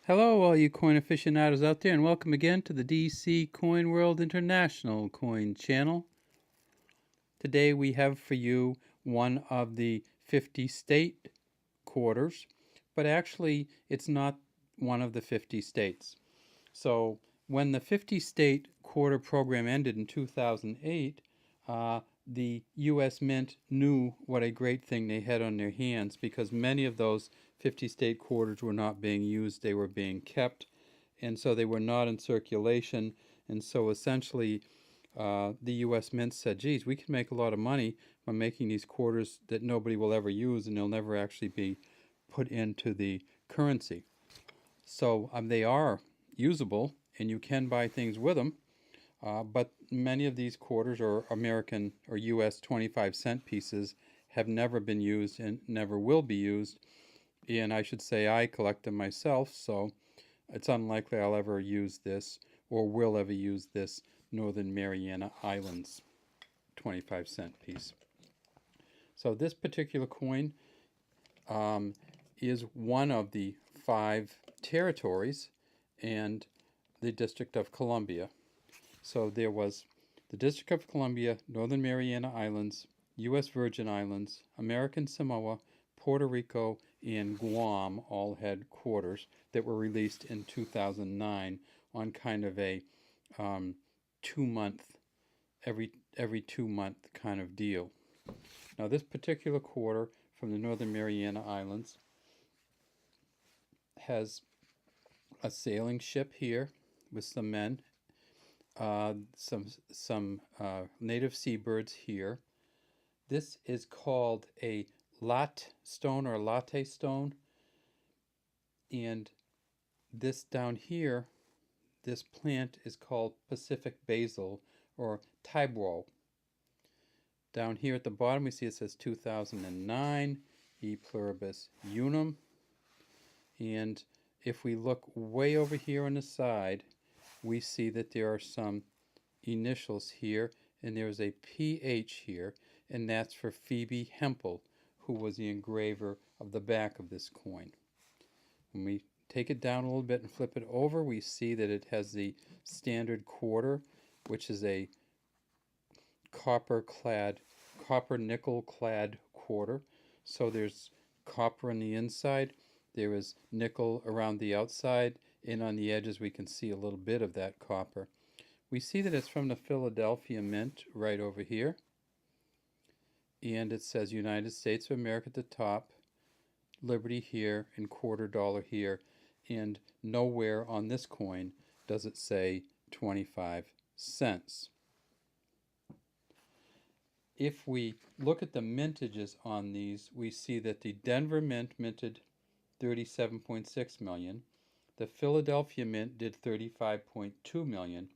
Hello, all you coin aficionados out there, and welcome again to the DC Coin World International Coin Channel. Today we have for you one of the 50 state quarters, but actually it's not one of the 50 states. So when the 50 state quarter program ended in 2008, the U.S. Mint knew what a great thing they had on their hands, because many of those 50 state quarters were not being used, they were being kept, and so they were not in circulation. And so essentially the U.S. Mint said, geez, we can make a lot of money by making these quarters that nobody will ever use, and they'll never actually be put into the currency. So they are usable, and you can buy things with them. But many of these quarters, or American or U.S. 25-cent pieces, have never been used and never will be used. And I should say I collect them myself, so it's unlikely I'll ever use this or will ever use this Northern Marianna Islands 25-cent piece. So this particular coin is one of the 5 territories and the District of Columbia. So there was the District of Columbia, Northern Mariana Islands, U.S. Virgin Islands, American Samoa, Puerto Rico, and Guam all had quarters that were released in 2009 on kind of a 2-month, every 2-month kind of deal. Now this particular quarter from the Northern Mariana Islands has a sailing ship here with some men, some native seabirds here. This is called a lat stone or latte stone, and this down here, this plant is called Pacific basil or tibro. Down here at the bottom we see it says 2009 E pluribus unum, and if we look way over here on the side, we see that there are some initials here, and there's a PH here, and that's for Phoebe Hempel, who was the engraver of the back of this coin. When we take it down a little bit and flip it over, we see that it has the standard quarter, which is a copper nickel clad quarter. So there's copper on the inside, there is nickel around the outside, and on the edges we can see a little bit of that copper. We see that it's from the Philadelphia Mint right over here, and it says United States of America at the top, Liberty here, and $quarter here, and nowhere on this coin does it say 25 cents. If we look at the mintages on these, we see that the Denver Mint minted 37.6 million, the Philadelphia Mint did 35.2 million,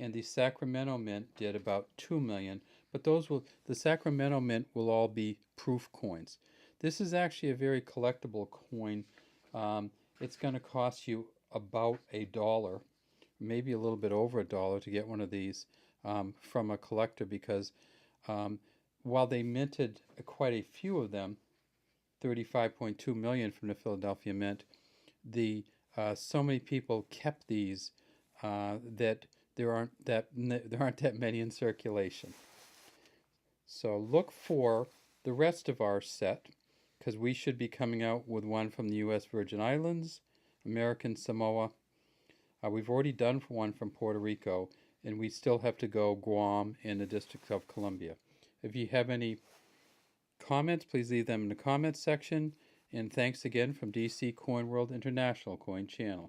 and the Sacramento Mint did about 2 million, but the Sacramento Mint will all be proof coins. This is actually a very collectible coin. It's going to cost you about $1, maybe a little bit over $1 to get one of these from a collector, because while they minted quite a few of them, 35.2 million from the Philadelphia Mint, so many people kept these that there aren't that many in circulation. So look for the rest of our set, because we should be coming out with one from the U.S. Virgin Islands, American Samoa. We've already done one from Puerto Rico, and we still have to go Guam and the District of Columbia. If you have any comments, please leave them in the comments section. And thanks again from DC Coin World International Coin Channel.